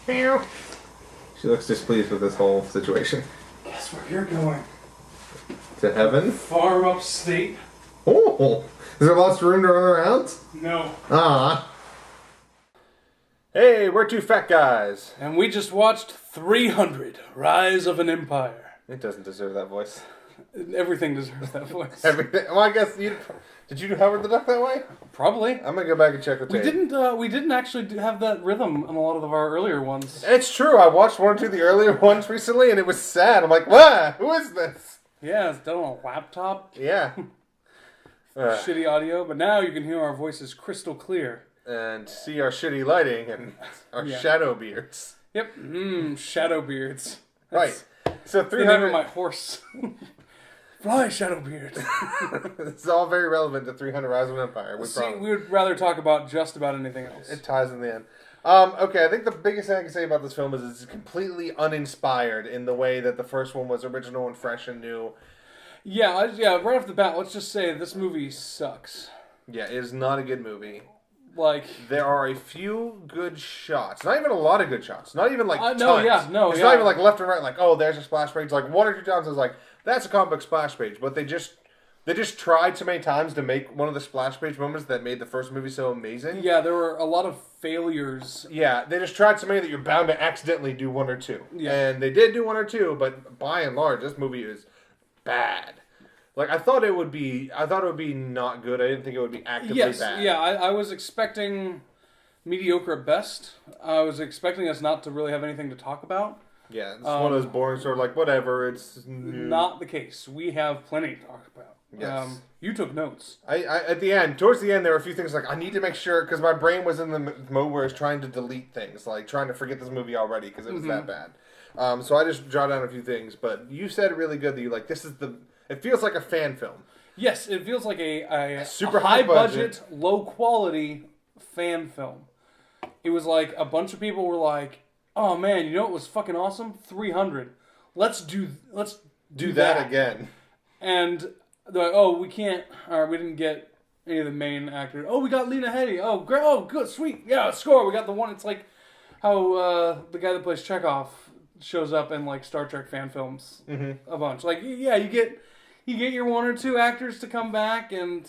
Meow. She looks displeased with this whole situation. Guess where you're going? To heaven? Far upstate. Oh! Is there lots of room to run around? No. Ah. Hey, we're two fat guys. And we just watched 300, Rise of an Empire. It doesn't deserve that voice. Everything deserves that voice. Everything. Well, I guess you... Did you do Howard the Duck that way? Probably. I'm gonna go back and check the tape. We didn't actually have that rhythm in a lot of our earlier ones. It's true. I watched one or two of the earlier ones recently, and it was sad. I'm like, what? Who is this? Yeah, it's done on a laptop. Yeah. Shitty audio, but now you can hear our voices crystal clear. And see our shitty lighting and our shadow beards. Yep. Shadow beards. Right. So 300... the name of my horse. Fly, Shadowbeard. It's all very relevant to 300 Rise of an Empire. We would rather talk about just about anything else. It ties in the end. Okay, I think the biggest thing I can say about this film is it's completely uninspired in the way that the first one was original and fresh and new. Yeah, right off the bat, let's just say this movie sucks. Yeah, it is not a good movie. Like, there are a few good shots. Not even a lot of good shots. Not even like tons. It's not even like left and right. Like, oh, there's a splash page. Like one or two times I was like, that's a comic book splash page. But they just tried so many times to make one of the splash page moments that made the first movie so amazing. Yeah, there were a lot of failures. Yeah, they just tried so many that you're bound to accidentally do one or two. Yeah. And they did do one or two, but by and large, this movie is bad. Like, I thought it would be not good. I didn't think it would be actively bad. Yeah, I was expecting mediocre at best. I was expecting us not to really have anything to talk about. Yeah, it's one of those boring sort of like, whatever, it's... Not the case. We have plenty to talk about. Yes. You took notes. Towards the end, there were a few things like, I need to make sure, because my brain was in the mode where it's trying to delete things, like trying to forget this movie already, because it was that bad. So I just jotted down a few things, but you said it really good that you like, this is the... It feels like a fan film. Yes, it feels like a super high budget, low quality fan film. It was like a bunch of people were like, "Oh man, you know what was fucking awesome? 300. Let's do that again." And they're like, "Oh, we can't. We didn't get any of the main actors. Oh, we got Lena Headey. Oh, great. Oh, good, sweet. Yeah, score. We got the one. It's like how the guy that plays Chekhov shows up in like Star Trek fan films a bunch. Like, yeah, you get your one or two actors to come back, and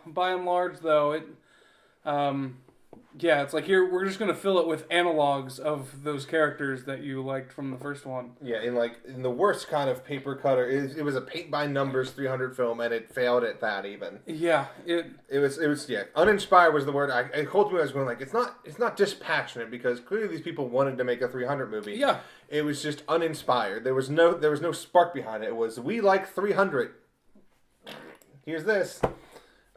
by and large, though, it's like here we're just gonna fill it with analogs of those characters that you liked from the first one. Yeah, in the worst kind of paper cutter, it was a paint by numbers 300 film, and it failed at that even. Yeah, it was uninspired was the word. I whole time I was going like it's not dispassionate because clearly these people wanted to make a 300 movie. Yeah, it was just uninspired. There was no spark behind it. It was we like 300. Here's this.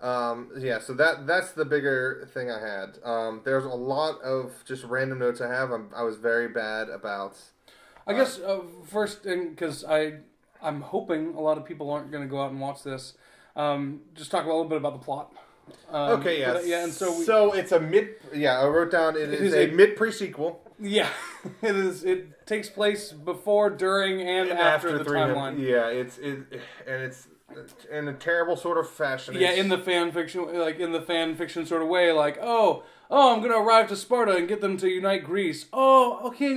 So that's the bigger thing I had. There's a lot of just random notes I have. I was very bad about. I guess first, because I'm hoping a lot of people aren't going to go out and watch this. Just talk a little bit about the plot. Okay, yeah. And so it's a mid. Yeah, I wrote down it is a mid pre-sequel. Yeah, it is. It takes place before, during, and after the timeline. Yeah, it's in a terrible sort of fashion. Yeah, in the fan fiction sort of way, like, oh, I'm gonna arrive to Sparta and get them to unite Greece. Oh, okay,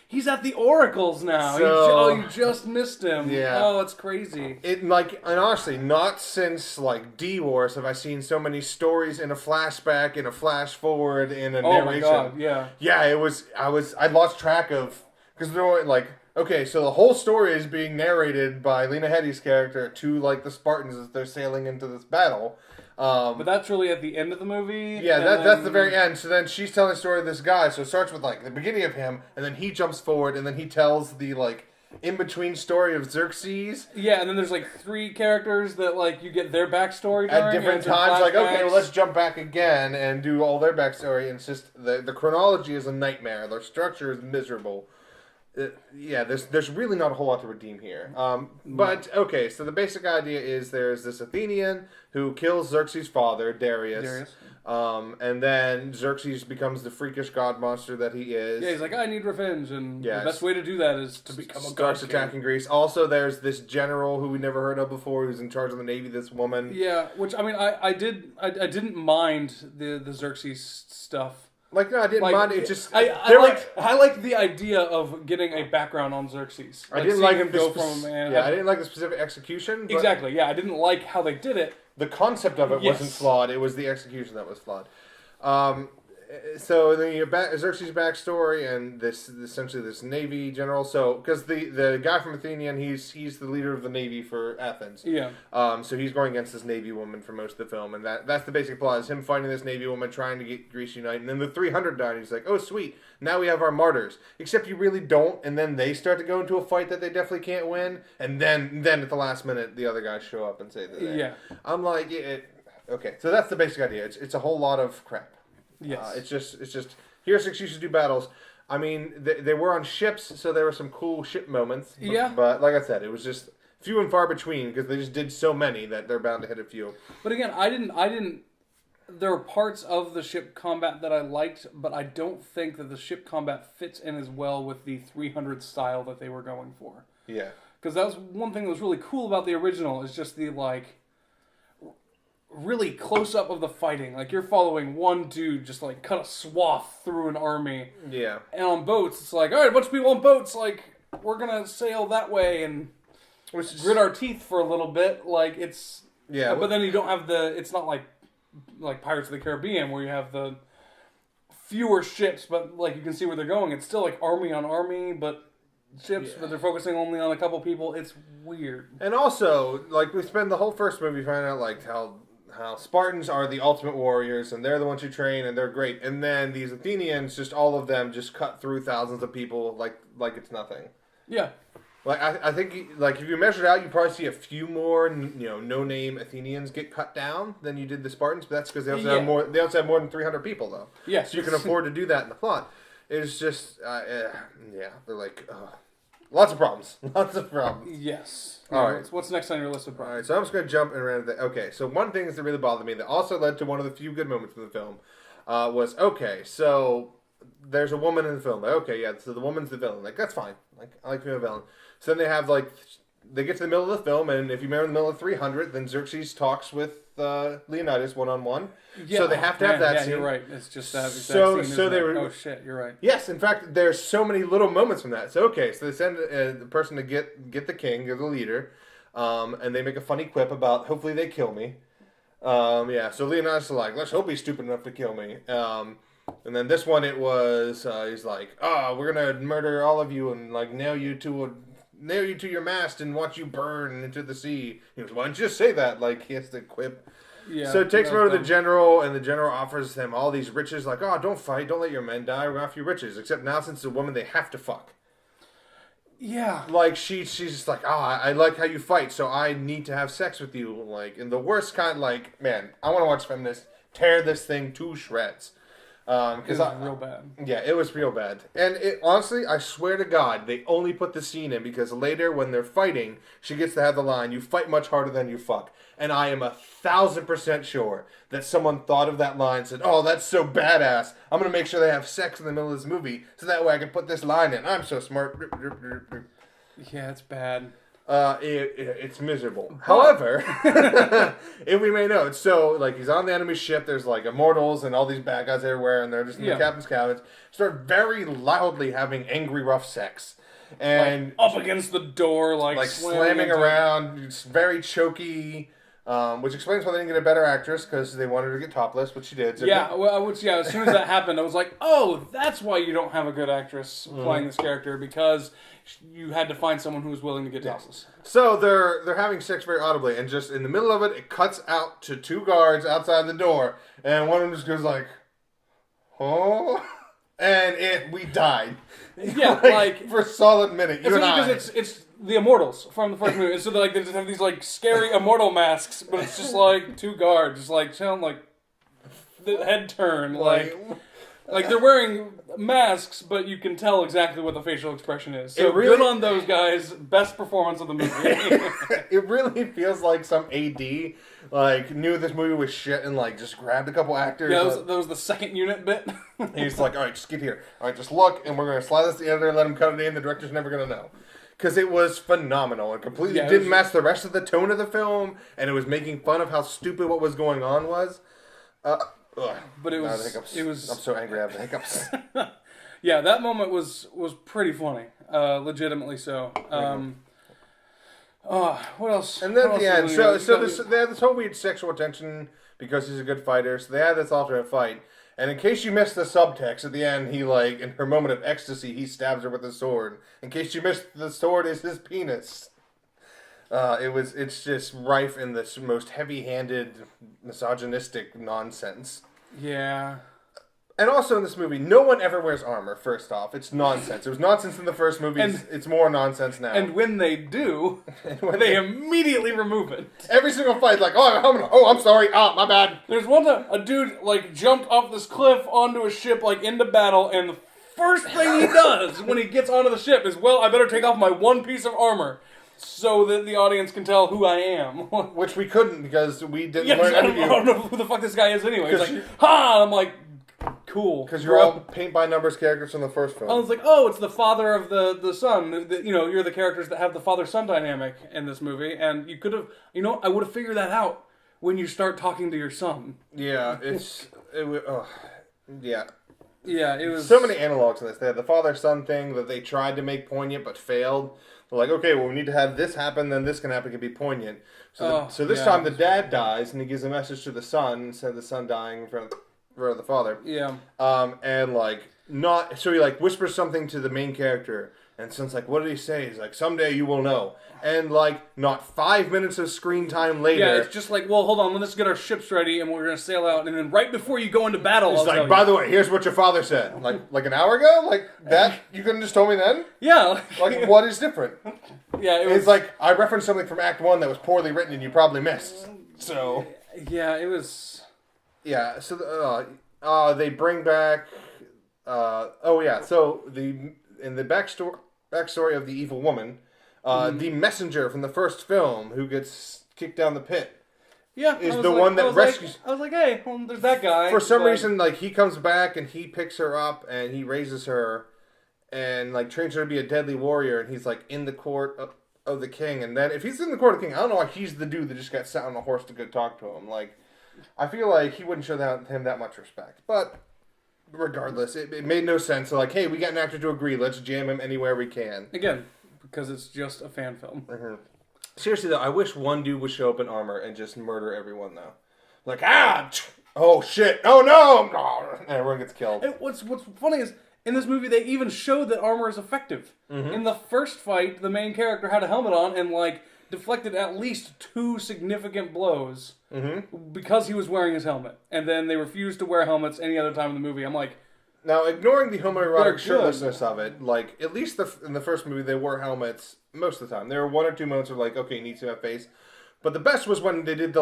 he's at the oracles now. You just missed him. Yeah. Oh, it's crazy. And honestly, not since like D-Wars have I seen so many stories in a flashback, in a flash forward, in a narration. Oh my god, yeah. Yeah, I lost track of because there were like. Okay, so the whole story is being narrated by Lena Headey's character to, like, the Spartans as they're sailing into this battle. But that's really at the end of the movie? Yeah, that's the very end. So then she's telling the story of this guy. So it starts with, like, the beginning of him, and then he jumps forward, and then he tells the, like, in-between story of Xerxes. Yeah, and then there's, like, three characters that, like, you get their backstory at different times. Like, okay, well, let's jump back again and do all their backstory. And it's just, the chronology is a nightmare. Their structure is miserable. There's really not a whole lot to redeem here. But, okay, so the basic idea is there's this Athenian who kills Xerxes' father, Darius. And then Xerxes becomes the freakish god monster that he is. Yeah, he's like, I need revenge, and the best way to do that is to become a god. Starts attacking Greece. Also, there's this general who we never heard of before who's in charge of the navy, this woman. Yeah, which, I mean, I didn't mind the Xerxes stuff. Like, no, I didn't mind it. Just I like the idea of getting a background on Xerxes. I didn't like him go from a man. Yeah, I didn't like the specific execution. But exactly. Yeah, I didn't like how they did it. The concept of it wasn't flawed. It was the execution that was flawed. So then you have Xerxes' backstory and essentially this Navy general. So because the guy from Athenian, he's the leader of the Navy for Athens. Yeah. So he's going against this Navy woman for most of the film, and that's the basic plot: is him fighting this Navy woman, trying to get Greece united. And then the 300 died. And he's like, "Oh, sweet! Now we have our martyrs." Except you really don't. And then they start to go into a fight that they definitely can't win. And then at the last minute, the other guys show up and say that. Yeah. I'm like, okay. So that's the basic idea. It's a whole lot of crap. Yes. It's just here's 6 used to do battles. I mean, they were on ships, so there were some cool ship moments. But like I said, it was just few and far between because they just did so many that they're bound to hit a few. But again, I didn't. There were parts of the ship combat that I liked, but I don't think that the ship combat fits in as well with the 300 style that they were going for. Yeah. Because that was one thing that was really cool about the original is just the really close up of the fighting. Like you're following one dude just like cut a swath through an army. Yeah. And on boats, it's like, all right, a bunch of people on boats, like we're gonna sail that way and grit our teeth for a little bit. Like it's but then you don't have it's not like Pirates of the Caribbean where you have the fewer ships, but like you can see where they're going. It's still like army on army, but ships, but they're focusing only on a couple people. It's weird. And also, like we spend the whole first movie finding out like how Spartans are the ultimate warriors, and they're the ones who train, and they're great. And then these Athenians, just all of them, just cut through thousands of people like it's nothing. Yeah. Like I think, like if you measure it out, you probably see a few more, no-name Athenians get cut down than you did the Spartans. But that's because they also have more. They also have more than 300 people, though. Yeah. So you can afford to do that in the plot. It's just, they're like. Lots of problems. Lots of problems. Yes. All right. What's next on your list of problems? All right, so I'm just going to jump and around that. Okay, so one thing that really bothered me that also led to one of the few good moments in the film was, so there's a woman in the film. Like, okay, yeah, so the woman's the villain. Like, that's fine. Like, I like being a villain. So then they have, they get to the middle of the film, and if you remember in the middle of 300, then Xerxes talks with Leonidas one-on-one. Yeah, so they have to have that scene. You're right. It's just that exact scene. So they were. Oh shit, you're right. Yes, in fact, there's so many little moments from that. So they send the person to get the king, or the leader, and they make a funny quip about hopefully they kill me. So Leonidas is like, let's hope he's stupid enough to kill me. And then this one, it was he's like, we're gonna murder all of you and like nail you to your mast and watch you burn into the sea. He goes, why don't you just say that? Like he has to quip. Yeah, so it takes him over to the general, and the general offers him all these riches, like, don't fight, don't let your men die, we're going to offer you riches. Except now, since it's a woman, they have to fuck. Yeah. Like, she's just like, I like how you fight, so I need to have sex with you. Like, in the worst kind, like, man, I want to watch feminists tear this thing to shreds. It was real bad. Yeah, it was real bad. And honestly, I swear to God, they only put the scene in because later when they're fighting, she gets to have the line, you fight much harder than you fuck. And I am 1,000% sure that someone thought of that line and said, oh, that's so badass. I'm going to make sure they have sex in the middle of this movie so that way I can put this line in. I'm so smart. Yeah, it's bad. It's miserable. However, if we may note, so like he's on the enemy ship, there's like immortals and all these bad guys everywhere, and they're just in the captain's cabins, start very loudly having angry, rough sex. And up against the door, like slamming around. It's very choky, which explains why they didn't get a better actress because they wanted her to get topless, which she did. So as soon as that happened, I was like, oh, that's why you don't have a good actress playing this character, because you had to find someone who was willing to get topless. So they're having sex very audibly, and just in the middle of it, it cuts out to 2 guards outside the door, and one of them just goes like, "Oh." And we died. Yeah, like for a solid minute. Because it's the Immortals from the first movie. And so they just have these like scary immortal masks, but it's just like 2 guards, just like chilling, like the head turn, like they're wearing masks, but you can tell exactly what the facial expression is. So good on those guys. Best performance of the movie. It really feels like some AD knew this movie was shit and just grabbed a couple actors. Yeah, that was the second unit bit. He's like, all right, just get here. All right, just look, and we're going to slide this to the editor and let him cut it in. The director's never going to know. Because it was phenomenal and completely didn't match the rest of the tone of the film, and it was making fun of how stupid what was going on was. Ugh. But it No, was. the hiccups. It was. I'm so angry I have the hiccups. Yeah, that moment was pretty funny. Legitimately so. What else? And then What at the else end, was in they had this whole weird sexual tension because he's a good fighter. So they had this alternate fight. And in case you missed the subtext, at the end, he like in her moment of ecstasy, he stabs her with a sword. In case you missed, the sword is his penis. It's just rife in this most heavy-handed, misogynistic nonsense. Yeah. And also in this movie, no one ever wears armor, first off. It's nonsense. It was nonsense in the first movie. It's more nonsense now. And when they do, they immediately remove it. Every single fight, like, I'm sorry. My bad. There's one time a dude, like, jumped off this cliff onto a ship, like, into battle, and the first thing he does when he gets onto the ship is, I better take off my one piece of armor so that the audience can tell who I am. Which we couldn't because we didn't learn any of you. I don't know who the fuck this guy is anyway. He's like, ha! And I'm like, cool. Because you're all paint-by-numbers characters from the first film. I was like, it's the father of the son. You're the characters that have the father-son dynamic in this movie. And you could have, I would have figured that out when you start talking to your son. Yeah, yeah. Yeah, it was... So many analogs in this. They had the father-son thing that they tried to make poignant but failed. They're like, okay, we need to have this happen, then this can happen, it can be poignent. So this time the dad dies, and he gives a message to the son, instead of the son dying in front of the father. Yeah. So he like whispers something to the main character, and son's like, what did he say? He's like, someday you will know. And like, not 5 minutes of screen time later. Yeah, it's just like, hold on, let's get our ships ready, and we're gonna sail out, and then right before you go into battle, it's like, by the way, here's what your father said. Like an hour ago? Like that? You couldn't just told me then? Yeah. Like, what is different? Yeah, it's like, I referenced something from Act 1 that was poorly written and you probably missed. So. Yeah, it was... Yeah, so they bring back... so in the backstory of the evil woman, the messenger from the first film who gets kicked down the pit is the one that rescues... I was like, hey, there's that guy. For some reason, like, he comes back and he picks her up and he raises her and, like, trains her to be a deadly warrior, and he's, like, in the court of the king. And then, if he's in the court of the king, I don't know why he's the dude that just got sat on a horse to go talk to him. Like, I feel like he wouldn't show him that much respect. But, regardless, it made no sense. So, like, hey, we got an actor to agree. Let's jam him anywhere we can. Again, because it's just a fan film. Mm-hmm. Seriously, though, I wish one dude would show up in armor and just murder everyone, though. Like, oh, shit, oh, no, and everyone gets killed. And what's funny is, in this movie, they even showed that armor is effective. Mm-hmm. In the first fight, the main character had a helmet on and, like, deflected at least 2 significant blows because he was wearing his helmet. And then they refused to wear helmets any other time in the movie. I'm like... Now, ignoring the homoerotic shirtlessness of it, like, at least in the first movie, they wore helmets most of the time. There were 1 or 2 moments where, like, okay, he needs to have face. But the best was when they did they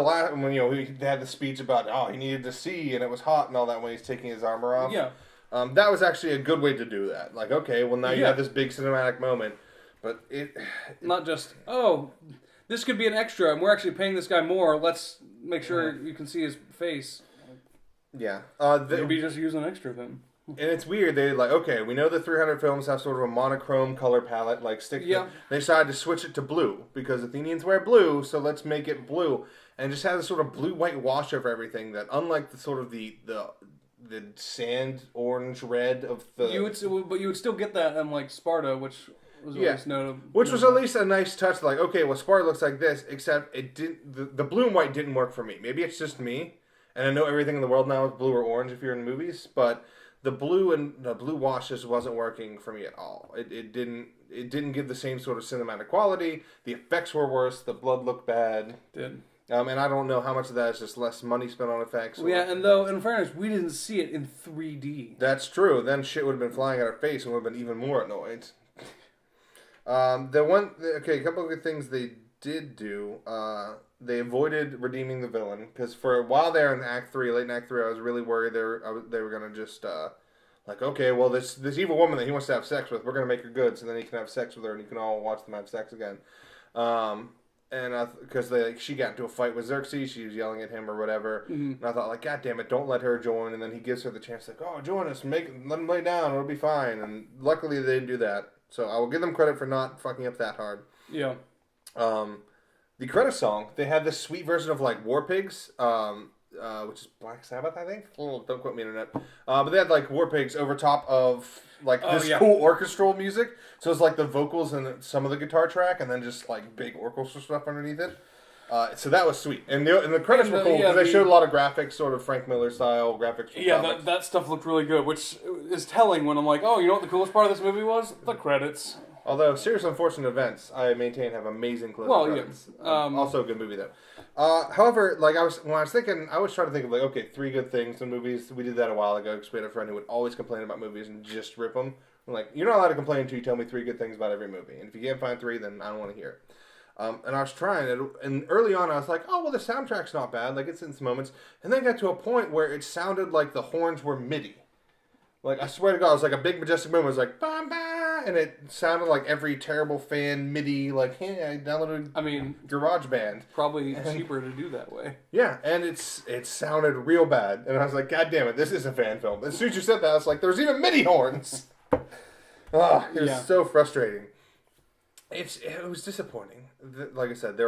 had the speech about, he needed to see, and it was hot and all that when he's taking his armor off. Yeah. That was actually a good way to do that. Like, okay, well, now you have this big cinematic moment. But not just, this could be an extra, and we're actually paying this guy more. Let's make sure you can see his face. Yeah. Maybe just use an extra then. And it's weird. They like, okay, we know the 300 films have sort of a monochrome color palette. Like, they decided to switch it to blue because Athenians wear blue, so let's make it blue. And just have this sort of blue-white wash over everything that, unlike the sort of the sand orange red of the... But you would still get that in, like, Sparta, which... was always notable. Which was at least a nice touch, like, okay, well, Sparta looks like this, except it didn't. The blue and white didn't work for me. Maybe it's just me, and I know everything in the world now is blue or orange if you're in movies, but the blue wash just wasn't working for me at all. It didn't give the same sort of cinematic quality. The effects were worse. The blood looked bad. Did. And I don't know how much of that is just less money spent on effects. Yeah, and though, in fairness, we didn't see it in 3D. That's true. Then shit would have been flying at our face and we would have been even more annoyed. A couple of good things they did do. They avoided redeeming the villain because for a while there in Act 3, late in Act 3, I was really worried they were gonna just like, okay, well this evil woman that he wants to have sex with, we're gonna make her good, so then he can have sex with her and you can all watch them have sex again. Because she got into a fight with Xerxes, she was yelling at him or whatever, and I thought, like, God damn it, don't let her join. And then he gives her the chance, like, oh, join us, let him lay down, it'll be fine. And luckily they didn't do that. So I will give them credit for not fucking up that hard. Yeah. The credit song, they had this sweet version of, like, War Pigs. which is Black Sabbath, I think. Oh, don't quote me, internet. But they had like War Pigs over top of like this cool orchestral music. So it's like the vocals and some of the guitar track, and then just like big orchestral stuff underneath it. So that was sweet, and the credits were cool because they showed a lot of graphics, sort of Frank Miller style graphics. Yeah, that stuff looked really good, which is telling when I'm like, oh, you know what the coolest part of this movie was? The credits. Although Serious Unfortunate Events, I maintain, have amazing credits. Yeah. Also a good movie though. However, like when I was thinking, I was trying to think of like, okay, 3 good things in movies. We did that a while ago because we had a friend who would always complain about movies and just rip them. I'm like, you're not allowed to complain until you tell me 3 good things about every movie, and if you can't find 3, then I don't want to hear it. And I was trying it, and early on I was like, oh, well, the soundtrack's not bad, like, it's in some moments. And then it got to a point where it sounded like the horns were MIDI. Like, I swear to God, it was like a big, majestic moment. It was like, bah, bah, and it sounded like every terrible fan MIDI, like, hey, I downloaded GarageBand. Probably cheaper to do that way. Yeah, and it sounded real bad. And I was like, God damn it, this is a fan film. As soon as you said that, I was like, there's even MIDI horns! It was so frustrating. It was disappointing. Like I said,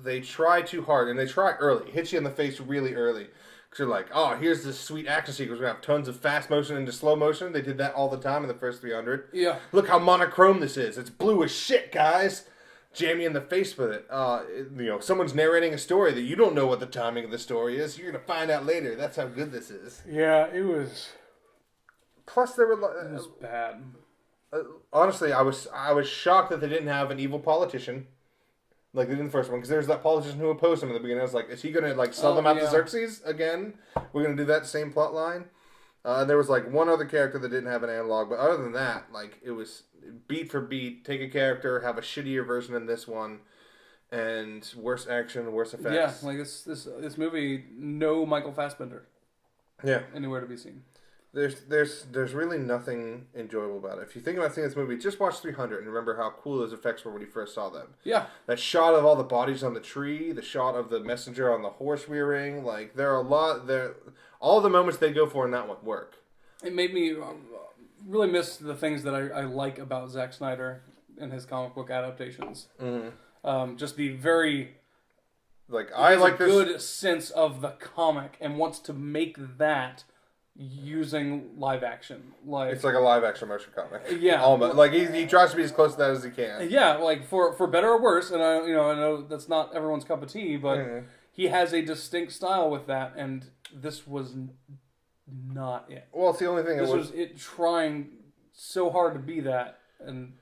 they try too hard, and they try early. Hit you in the face really early. Because you're like, oh, here's this sweet action sequence. We're going to have tons of fast motion into slow motion. They did that all the time in the first 300. Yeah. Look how monochrome this is. It's blue as shit, guys. Jam you in the face with it. Someone's narrating a story that you don't know what the timing of the story is. You're going to find out later. That's how good this is. Yeah, it was... Plus, there were... it was bad. Honestly, I was shocked that they didn't have an evil politician like they did in the first one, because there was that politician who opposed him in the beginning. I was like, is he going to like sell them out to Xerxes again? We're going to do that same plot line? There was like one other character that didn't have an analog, but other than that, like it was beat for beat, take a character, have a shittier version in this one, and worse action, worse effects. Yeah, like this movie, no Michael Fassbender. Yeah. Anywhere to be seen. There's really nothing enjoyable about it. If you think about seeing this movie, just watch 300 and remember how cool those effects were when you first saw them. Yeah. That shot of all the bodies on the tree, the shot of the messenger on the horse rearing, like there are a lot there. All the moments they go for in that one work. It made me really miss the things that I like about Zack Snyder and his comic book adaptations. Mm-hmm. Just the very good sense of the comic and wants to make that using live action. Like it's like a live action motion comic. Yeah, almost. Like he tries to be as close to that as he can. Yeah, like for better or worse. And I know that's not everyone's cup of tea, but he has a distinct style with that, and this was not it. Well, it's the only thing. This was it trying so hard to be that, and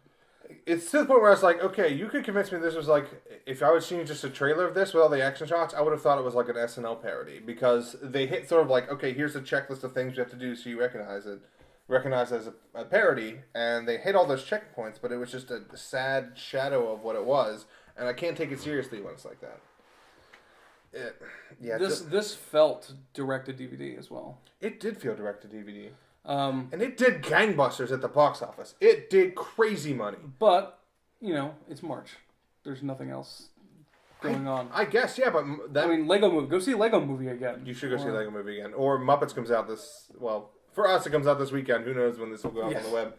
it's to the point where I was like, okay, you could convince me this was like, if I would seen just a trailer of this with all the action shots, I would have thought it was like an SNL parody, because they hit sort of like, okay, here's a checklist of things you have to do so you recognize it as a parody, and they hit all those checkpoints, but it was just a sad shadow of what it was, and I can't take it seriously when it's like that. This felt direct to DVD as well. It did feel direct to DVD. And it did gangbusters at the box office. It did crazy money. But, it's March. There's nothing else going on. I guess, yeah, but... Lego Movie. Go see Lego Movie again. You should go see Lego Movie again. Or Muppets comes out for us, it comes out this weekend. Who knows when this will go out on the web.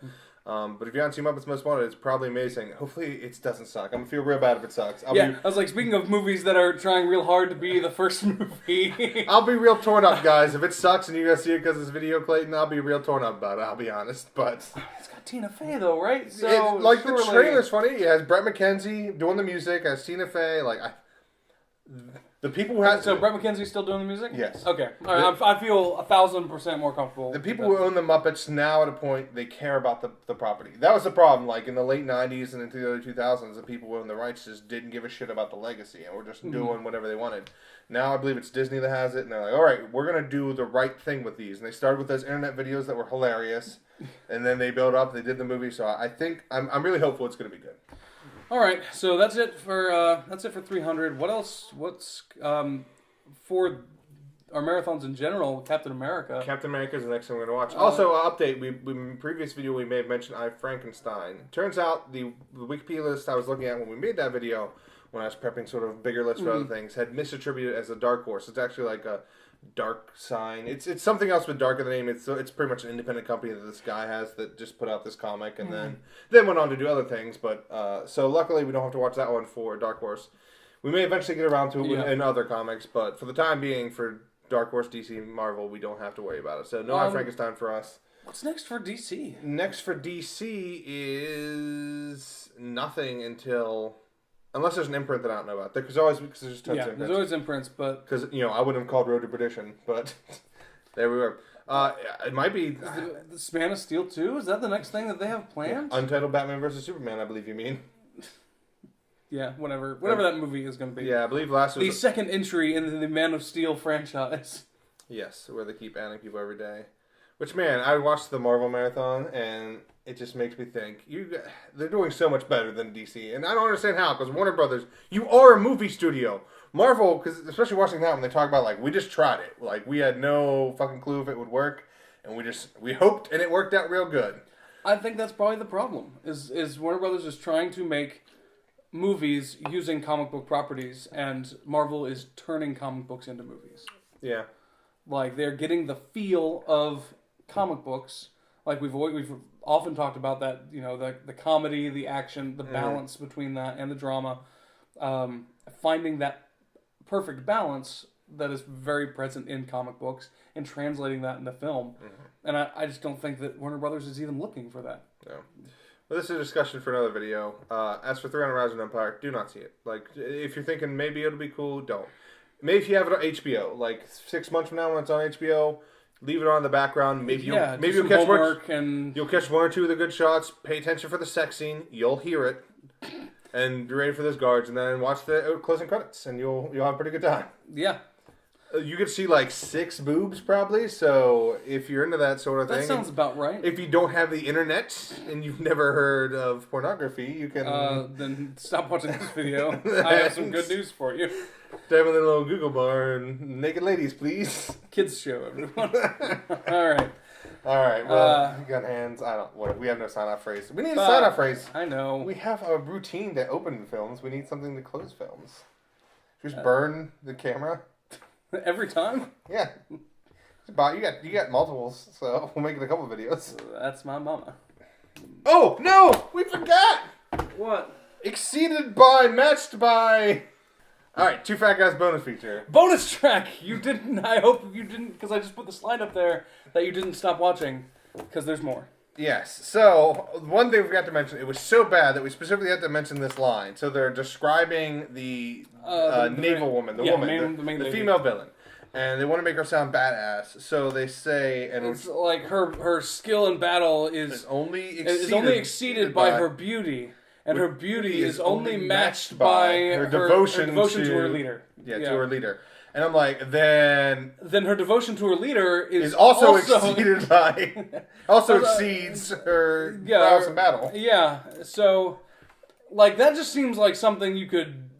But if you haven't seen Muppets Most Wanted, it's probably amazing. Hopefully it doesn't suck. I'm going to feel real bad if it sucks. I was like, speaking of movies that are trying real hard to be the first movie. I'll be real torn up, guys. If it sucks and you're going to see it because it's video, Clayton, I'll be real torn up about it. I'll be honest. But it's got Tina Fey, though, right? So the trailer's funny. It has Brett McKenzie doing the music. It has Tina Fey. The people who have... So Brett McKenzie's still doing the music? Yes. Okay. All right. I feel 1,000% more comfortable. The people who own the Muppets now at a point, they care about the property. That was the problem. Like in the late 90s and into the early 2000s, the people who owned the rights just didn't give a shit about the legacy and were just doing whatever they wanted. Now I believe it's Disney that has it, and they're like, all right, we're going to do the right thing with these. And they started with those internet videos that were hilarious, and then they built up, they did the movie. So I think, I'm really hopeful it's going to be good. All right, so that's it for 300. What else? What's for our marathons in general? Captain America. Captain America is the next thing we're going to watch. Also, update. We in previous video we may have mentioned I Frankenstein. Turns out the Wikipedia list I was looking at when we made that video, when I was prepping sort of bigger list for other things, had misattributed it as a Dark Horse. It's actually like a Dark Sign. It's something else with dark in the name. It's pretty much an independent company that this guy has that just put out this comic and then went on to do other things. But so luckily we don't have to watch that one for Dark Horse. We may eventually get around to it in other comics, but for the time being, for Dark Horse, DC, Marvel, we don't have to worry about it. So no High Frankenstein for us. What's next for DC? Next for DC is nothing until... Unless there's an imprint that I don't know about. There's always tons of imprints. There's always imprints, but... Because, I wouldn't have called Road to Perdition, but there we were. It might be... The Man of Steel 2? Is that the next thing that they have planned? Yeah. Untitled Batman vs. Superman, I believe you mean. Yeah, whatever that movie is going to be. Yeah, I believe last was... The second entry in the Man of Steel franchise. Yes, where they keep adding people every day. Which, man, I watched the Marvel Marathon, and it just makes me think, they're doing so much better than DC. And I don't understand how, because Warner Brothers, you are a movie studio. Marvel, because especially watching that when they talk about, like, we just tried it. Like, we had no fucking clue if it would work, and we hoped, and it worked out real good. I think that's probably the problem, is Warner Brothers is trying to make movies using comic book properties, and Marvel is turning comic books into movies. Yeah. Like, they're getting the feel of comic books. Like, we've often talked about that, the comedy, the action, the balance between that and the drama. Finding that perfect balance that is very present in comic books and translating that into film. And I just don't think that Warner Brothers is even looking for that. No. Well, this is a discussion for another video. As for 300 Rise of an Empire, do not see it. Like, if you're thinking maybe it'll be cool, don't. Maybe if you have it on HBO, like 6 months from now when it's on HBO, leave it on in the background. Maybe you'll catch you'll catch one or two of the good shots. Pay attention for the sex scene. You'll hear it, and be ready for those guards, and then watch the closing credits, and you'll have a pretty good time. Yeah. You could see like 6 boobs probably. So if you're into that sort of thing, that sounds about right. If you don't have the internet and you've never heard of pornography, you can then stop watching this video. I have some good news for you. Type in the little Google bar and naked ladies, please. Kids show, everyone. All right. Well, you got hands. We have no sign-off phrase. We need a sign-off phrase. I know. We have a routine to open films. We need something to close films. Just burn the camera. Every time? Yeah. You got multiples, so we'll make it a couple of videos. That's my mama. Oh, no! We forgot! What? Exceeded by, matched by... Alright, 2 Fat Guys bonus feature. Bonus track! You didn't, I hope you didn't, because I just put the slide up there, that you didn't stop watching, because there's more. Yes, so, one thing we forgot to mention, it was so bad that we specifically had to mention this line. So they're describing the naval woman, the female villain. And they want to make her sound badass, so they say... And it's like her skill in battle is only exceeded by her beauty. And her beauty is only matched by her devotion to her leader. Yeah, to her leader. And I'm like, then her devotion to her leader is also exceeded by... also exceeds her prowess in battle. Yeah, so... Like, that just seems like something you could...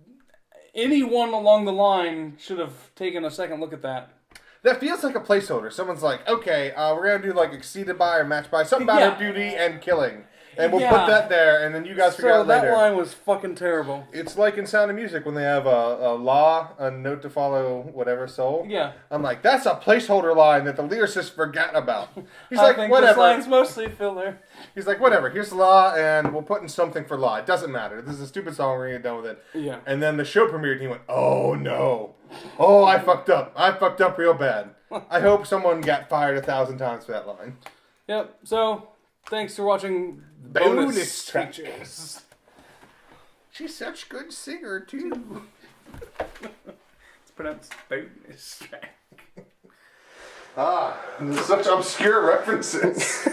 Anyone along the line should have taken a second look at that. That feels like a placeholder. Someone's like, okay, we're going to do like exceeded by or matched by. Something about her beauty and killing. And we'll put that there, and then you guys figure out later. So that line was fucking terrible. It's like in Sound of Music when they have a law, a note to follow, whatever, soul. Yeah. I'm like, that's a placeholder line that the lyricist forgot about. He's I like, think whatever. This line's mostly filler. He's like, whatever, here's the law, and we'll put in something for law. It doesn't matter. This is a stupid song, we're going to get done with it. Yeah. And then the show premiered, and he went, oh no. Oh, I fucked up. I fucked up real bad. I hope someone got fired 1,000 times for that line. Yep, so... Thanks for watching bonus features. She's such a good singer, too. It's pronounced bonus track. Such obscure references.